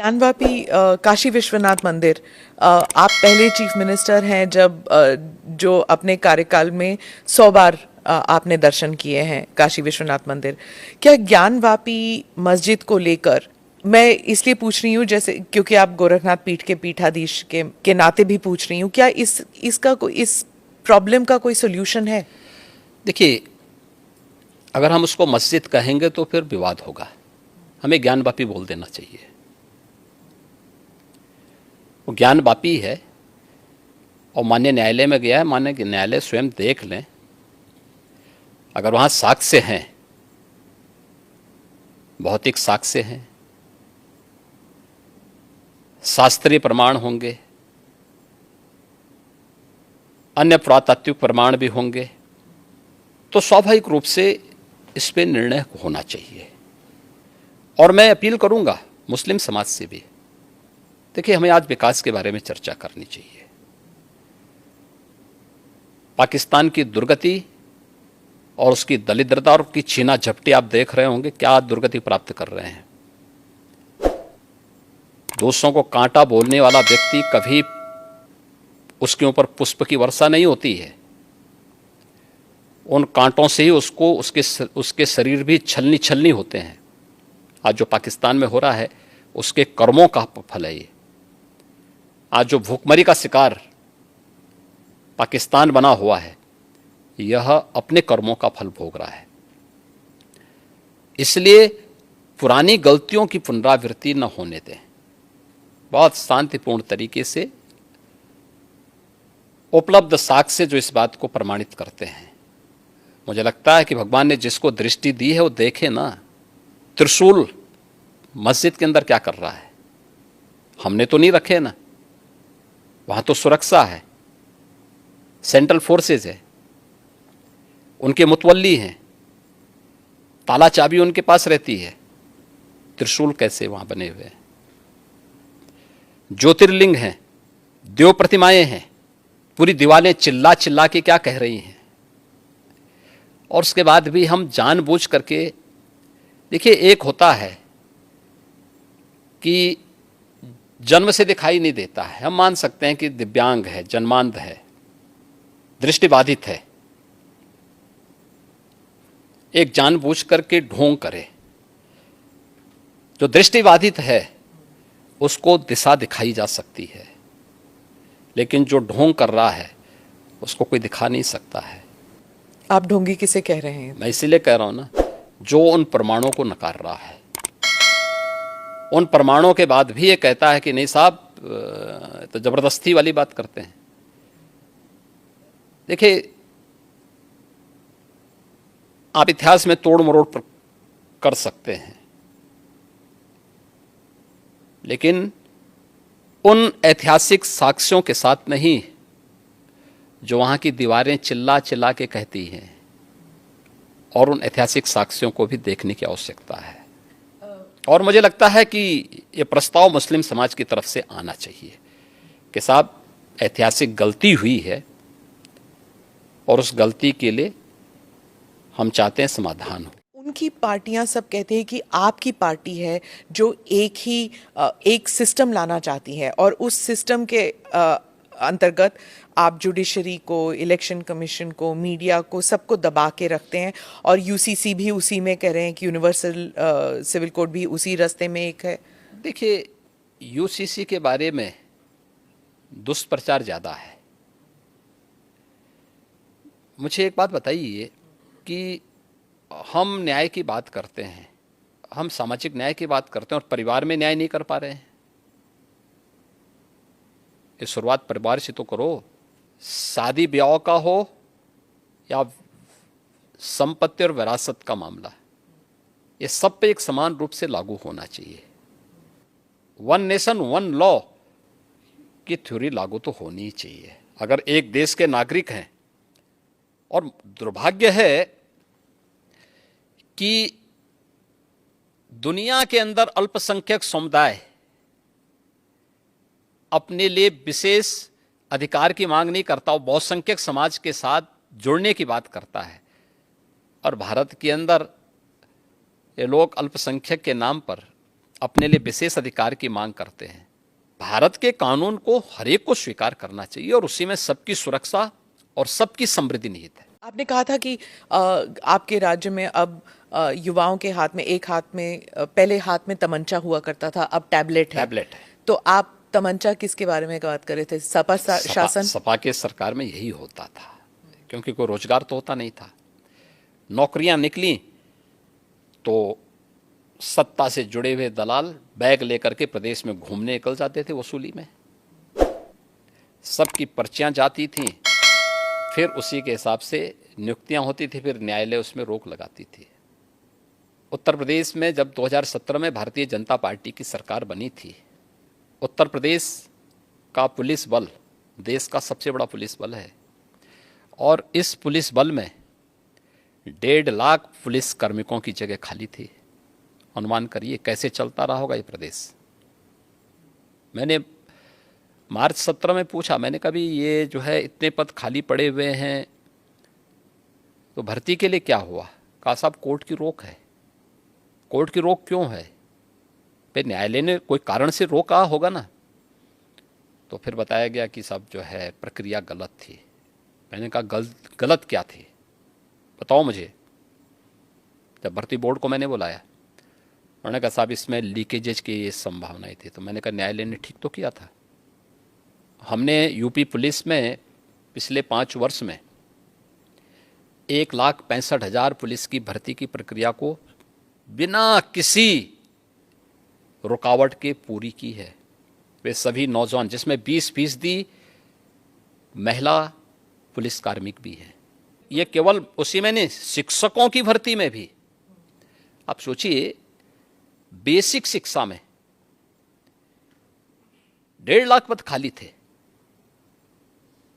ज्ञानवापी काशी विश्वनाथ मंदिर, आप पहले चीफ मिनिस्टर हैं जब जो अपने कार्यकाल में 100 बार आपने दर्शन किए हैं काशी विश्वनाथ मंदिर। क्या ज्ञानवापी मस्जिद को लेकर, मैं इसलिए पूछ रही हूँ जैसे क्योंकि आप गोरखनाथ पीठ के पीठाधीश के नाते भी पूछ रही हूँ, क्या इस प्रॉब्लम का कोई सोल्यूशन है? देखिए, अगर हम उसको मस्जिद कहेंगे तो फिर विवाद होगा। हमें ज्ञानवापी बोल देना चाहिए। वो ज्ञानवापी है और माननीय न्यायालय में गया है। माननीय न्यायालय स्वयं देख लें, अगर वहाँ साक्ष्य हैं, भौतिक साक्ष्य हैं, शास्त्रीय प्रमाण होंगे, अन्य पुरातात्विक प्रमाण भी होंगे, तो स्वाभाविक रूप से इस पे निर्णय होना चाहिए। और मैं अपील करूंगा मुस्लिम समाज से भी, देखिए, हमें आज विकास के बारे में चर्चा करनी चाहिए। पाकिस्तान की दुर्गति और उसकी दलिद्रता और उसकी छीना झपटी आप देख रहे होंगे, क्या दुर्गति प्राप्त कर रहे हैं। दूसरों को कांटा बोलने वाला व्यक्ति कभी उसके ऊपर पुष्प की वर्षा नहीं होती है, उन कांटों से ही उसको उसके शरीर भी छलनी छलनी होते हैं। आज जो पाकिस्तान में हो रहा है उसके कर्मों का फल है ये। आज जो भूखमरी का शिकार पाकिस्तान बना हुआ है, यह अपने कर्मों का फल भोग रहा है। इसलिए पुरानी गलतियों की पुनरावृत्ति न होने दें। बहुत शांतिपूर्ण तरीके से उपलब्ध साक्ष्य जो इस बात को प्रमाणित करते हैं। मुझे लगता है कि भगवान ने जिसको दृष्टि दी है वो देखे ना, त्रिशूल मस्जिद के अंदर क्या कर रहा है। हमने तो नहीं रखे ना, वहां तो सुरक्षा है, सेंट्रल फोर्सेज है, उनके मुतवल्ली हैं, ताला चाबी उनके पास रहती है। त्रिशूल कैसे वहां बने हुए हैं? ज्योतिर्लिंग हैं, देव प्रतिमाएं हैं, पूरी दीवारें चिल्ला चिल्ला के क्या कह रही हैं। और उसके बाद भी हम जानबूझ करके, देखिए, एक होता है कि जन्म से दिखाई नहीं देता है, हम मान सकते हैं कि दिव्यांग है, जन्मांध है, दृष्टिबाधित है, एक जानबूझ करके ढोंग करे। जो दृष्टिबाधित है उसको दिशा दिखाई जा सकती है, लेकिन जो ढोंग कर रहा है उसको कोई दिखा नहीं सकता है। आप ढोंगी किसे कह रहे हैं? मैं इसीलिए कह रहा हूं ना, जो उन प्रमाणों को नकार रहा है, उन प्रमाणों के बाद भी ये कहता है कि नहीं साहब, तो जबरदस्ती वाली बात करते हैं। देखिए, आप इतिहास में तोड़ मरोड़ कर सकते हैं, लेकिन उन ऐतिहासिक साक्ष्यों के साथ नहीं जो वहां की दीवारें चिल्ला चिल्ला के कहती हैं। और उन ऐतिहासिक साक्ष्यों को भी देखने की आवश्यकता है। और मुझे लगता है कि ये प्रस्ताव मुस्लिम समाज की तरफ से आना चाहिए कि साहब, ऐतिहासिक गलती हुई है और उस गलती के लिए हम चाहते हैं समाधान हो। उनकी पार्टियां सब कहते हैं कि आपकी पार्टी है जो एक सिस्टम लाना चाहती है, और उस सिस्टम के अंतर्गत आप जुडिशरी को, इलेक्शन कमीशन को, मीडिया को, सबको दबा के रखते हैं। और यूसीसी भी उसी में कह रहे हैं कि यूनिवर्सल सिविल कोड भी उसी रास्ते में एक है। देखिए, यूसीसी के बारे में दुष्प्रचार ज़्यादा है। मुझे एक बात बताइए कि हम न्याय की बात करते हैं, हम सामाजिक न्याय की बात करते हैं और परिवार में न्याय नहीं कर पा रहे हैं। ये शुरुआत परिवार से तो करो। शादी ब्याह का हो या संपत्ति और विरासत का मामला, ये सब पे एक समान रूप से लागू होना चाहिए। वन नेशन वन लॉ की थ्योरी लागू तो होनी ही चाहिए। अगर एक देश के नागरिक हैं, और दुर्भाग्य है कि दुनिया के अंदर अल्पसंख्यक समुदाय अपने लिए विशेष अधिकार की मांग नहीं करता, वो बहुसंख्यक समाज के साथ जुड़ने की बात करता है। और भारत के अंदर ये लोग अल्पसंख्यक के नाम पर अपने लिए विशेष अधिकार की मांग करते हैं। भारत के कानून को हर एक को स्वीकार करना चाहिए और उसी में सबकी सुरक्षा और सबकी समृद्धि निहित है। आपने कहा था कि आपके राज्य में अब युवाओं के हाथ में एक हाथ में पहले हाथ में तमंचा हुआ करता था, अब टैबलेट है। टैबलेट है। तो आप तमंचा किसके बारे में बात कर रहे थे? सपा शासन? सपा के सरकार में यही होता था, क्योंकि कोई रोजगार तो होता नहीं था। नौकरियां निकली तो सत्ता से जुड़े हुए दलाल बैग लेकर के प्रदेश में घूमने निकल जाते थे वसूली में। सबकी पर्चियां जाती थीं, फिर उसी के हिसाब से नियुक्तियां होती थी, फिर न्यायालय उसमें रोक लगाती थी। उत्तर प्रदेश में जब 2017 में भारतीय जनता पार्टी की सरकार बनी थी, उत्तर प्रदेश का पुलिस बल देश का सबसे बड़ा पुलिस बल है और इस पुलिस बल में 1.5 लाख पुलिस कार्मिकों की जगह खाली थी। अनुमान करिए कैसे चलता रहा होगा ये प्रदेश। मैंने मार्च 17 में पूछा, मैंने कहा भी ये जो है इतने पद खाली पड़े हुए हैं तो भर्ती के लिए क्या हुआ? कहा साहब कोर्ट की रोक है। कोर्ट की रोक क्यों है? फिर न्यायालय ने कोई कारण से रोका होगा ना। तो फिर बताया गया कि साहब जो है प्रक्रिया गलत थी। मैंने कहा गलत क्या थी बताओ मुझे। जब भर्ती बोर्ड को मैंने बुलाया, उन्होंने कहा साहब इसमें लीकेजेज की ये संभावनाएं थी। तो मैंने कहा न्यायालय ने ठीक तो किया था। हमने यूपी पुलिस में पिछले 5 वर्ष में 1,65,000 पुलिस की भर्ती की प्रक्रिया को बिना किसी रुकावट के पूरी की है। वे सभी नौजवान, जिसमें 20% महिला पुलिस कार्मिक भी हैं। ये केवल उसी में नहीं, शिक्षकों की भर्ती में भी। आप सोचिए, बेसिक शिक्षा में 1.5 लाख पद खाली थे।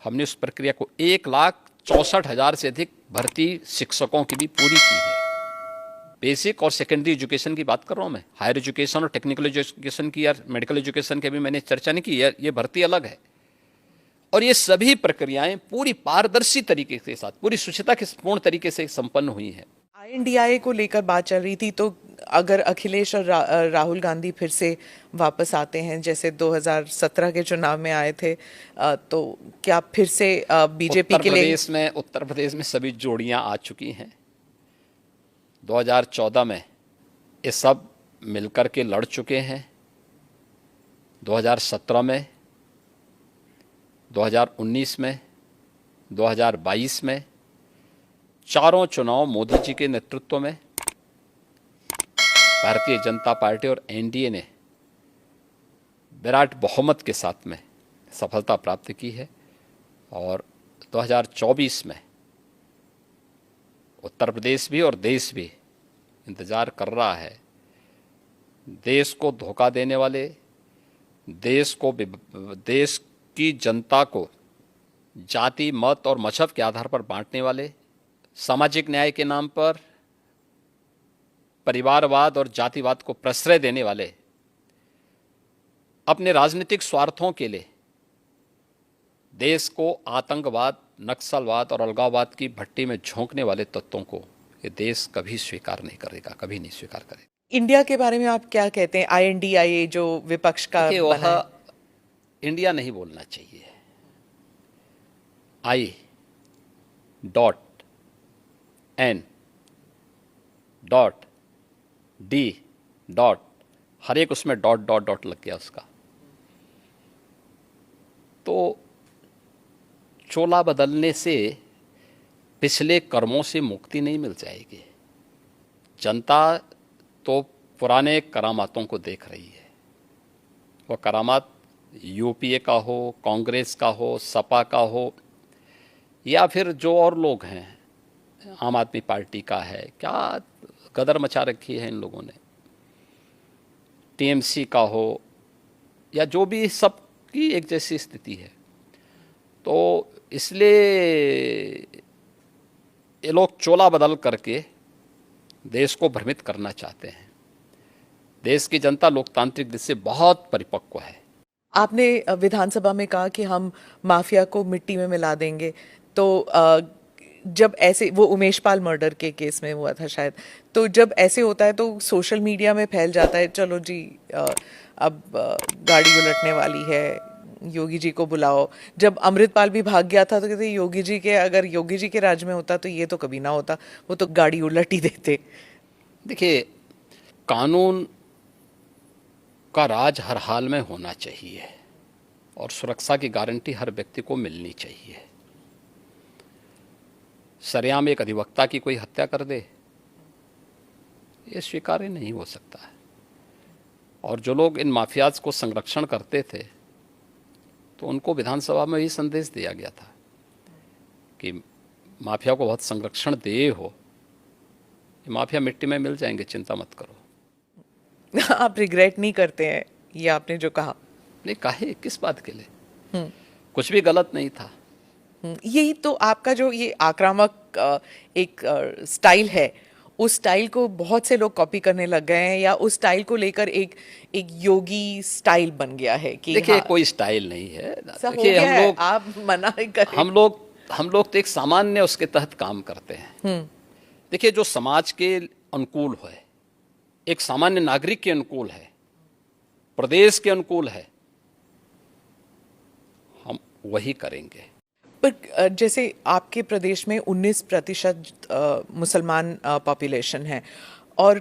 हमने उस प्रक्रिया को 1,64,000 से अधिक भर्ती शिक्षकों की भी पूरी की है। बेसिक और सेकेंडरी एजुकेशन की बात कर रहा हूं मैं। हायर एजुकेशन और टेक्निकल एजुकेशन की या मेडिकल एजुकेशन की भी मैंने चर्चा नहीं की। ये भर्ती अलग है। और ये सभी प्रक्रियाएं पूरी पारदर्शी तरीके के साथ, पूरी शुचिता के पूर्ण तरीके से संपन्न हुई हैं। INDIA को लेकर बात चल रही थी, तो अगर अखिलेश और राहुल गांधी फिर से वापस आते हैं जैसे 2017 के चुनाव में आए थे, तो क्या फिर से बीजेपी के लिए? उत्तर प्रदेश में सभी जोड़ियां आ चुकी हैं। 2014 में ये सब मिलकर के लड़ चुके हैं। 2017 में, 2019 में, 2022 में चारों चुनाव मोदी जी के नेतृत्व में भारतीय जनता पार्टी और एनडीए ने विराट बहुमत के साथ में सफलता प्राप्त की है। और 2024 में उत्तर प्रदेश भी और देश भी इंतजार कर रहा है। देश को धोखा देने वाले, देश की जनता को जाति, मत और मजहब के आधार पर बांटने वाले, सामाजिक न्याय के नाम पर परिवारवाद और जातिवाद को प्रश्रय देने वाले, अपने राजनीतिक स्वार्थों के लिए देश को आतंकवाद, नक्सलवाद और अलगाववाद की भट्टी में झोंकने वाले तत्वों को ये देश कभी स्वीकार नहीं करेगा, कभी नहीं स्वीकार करेगा। इंडिया के बारे में आप क्या कहते हैं? INDIA जो विपक्ष का बना है। इंडिया नहीं बोलना चाहिए। I.N.D. हर एक उसमें डॉट लग गया उसका। तो चोला बदलने से पिछले कर्मों से मुक्ति नहीं मिल जाएगी। जनता तो पुराने करामातों को देख रही है। वह करामात यूपीए का हो, कांग्रेस का हो, सपा का हो, या फिर जो और लोग हैं, आम आदमी पार्टी का है। क्या गदर मचा रखी है इन लोगों ने। टीएमसी का हो या जो भी, सबकी एक जैसी स्थिति है। तो इसलिए ये लोग चोला बदल करके देश को भ्रमित करना चाहते हैं। देश की जनता लोकतांत्रिक दृष्टि से बहुत परिपक्व है। आपने विधानसभा में कहा कि हम माफिया को मिट्टी में मिला देंगे, तो जब ऐसे वो उमेश पाल मर्डर के केस में हुआ था शायद, तो जब ऐसे होता है तो सोशल मीडिया में फैल जाता है, चलो जी अब गाड़ी उलटने वाली है, योगी जी को बुलाओ। जब अमृतपाल भी भाग गया था तो कहते योगी जी के, अगर योगी जी के राज में होता तो ये तो कभी ना होता, वो तो गाड़ी उलट ही देते। देखिए, कानून का राज हर हाल में होना चाहिए और सुरक्षा की गारंटी हर व्यक्ति को मिलनी चाहिए। सरेआम एक अधिवक्ता की कोई हत्या कर दे, ये स्वीकार्य नहीं हो सकता है। और जो लोग इन माफियाज को संरक्षण करते थे तो उनको विधानसभा में ही संदेश दिया गया था कि माफिया को बहुत संरक्षण दे हो, ये माफिया मिट्टी में मिल जाएंगे, चिंता मत करो। आप रिग्रेट नहीं करते हैं ये आपने जो कहा? नहीं, काहे, किस बात के लिए? कुछ भी गलत नहीं था। यही तो आपका जो ये आक्रामक एक स्टाइल है, उस स्टाइल को बहुत से लोग कॉपी करने लग गए हैं, या उस स्टाइल को लेकर एक योगी स्टाइल बन गया है कि देखिए, हाँ, कोई स्टाइल नहीं है। देखिए हम लोग, आप मना करें, हम लोग तो एक सामान्य उसके तहत काम करते हैं। देखिए, जो समाज के अनुकूल है, एक सामान्य नागरिक के अनुकूल है, प्रदेश के अनुकूल है, हम वही करेंगे। पर जैसे आपके प्रदेश में 19% मुसलमान पॉपुलेशन है, और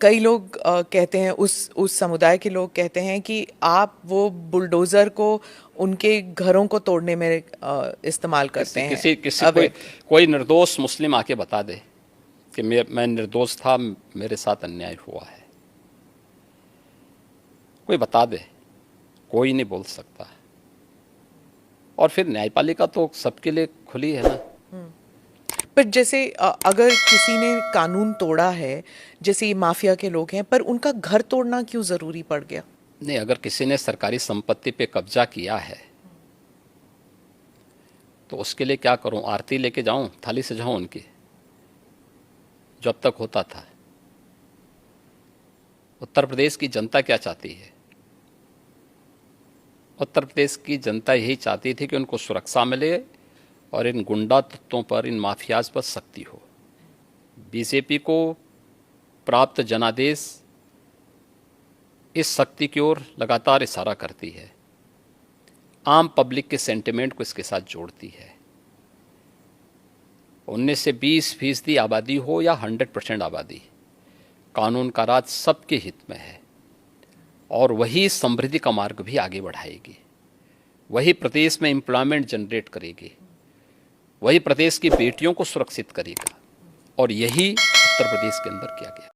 कई लोग कहते हैं, उस समुदाय के लोग कहते हैं कि आप वो बुलडोजर को उनके घरों को तोड़ने में इस्तेमाल करते हैं। किसी कोई निर्दोष मुस्लिम आके बता दे कि मैं निर्दोष था, मेरे साथ अन्याय हुआ है, कोई बता दे, कोई नहीं बोल सकता। और फिर न्यायपालिका तो सबके लिए खुली है ना। पर जैसे अगर किसी ने कानून तोड़ा है, जैसे ये माफिया के लोग हैं, पर उनका घर तोड़ना क्यों जरूरी पड़ गया? नहीं, अगर किसी ने सरकारी संपत्ति पे कब्जा किया है तो उसके लिए क्या करूं? आरती लेके जाऊं, थाली सजाऊं उनकी, जो अब तक होता था? उत्तर प्रदेश की जनता क्या चाहती है? उत्तर प्रदेश की जनता यही चाहती थी कि उनको सुरक्षा मिले और इन गुंडा तत्वों पर, इन माफियाज पर सख्ती हो। बीजेपी को प्राप्त जनादेश इस शक्ति की ओर लगातार इशारा करती है, आम पब्लिक के सेंटिमेंट को इसके साथ जोड़ती है। 19 से 20% आबादी हो या 100% आबादी, कानून का राज सबके हित में है और वही समृद्धि का मार्ग भी आगे बढ़ाएगी, वही प्रदेश में एम्प्लॉयमेंट जनरेट करेगी, वही प्रदेश की बेटियों को सुरक्षित करेगा, और यही उत्तर प्रदेश के अंदर किया गया।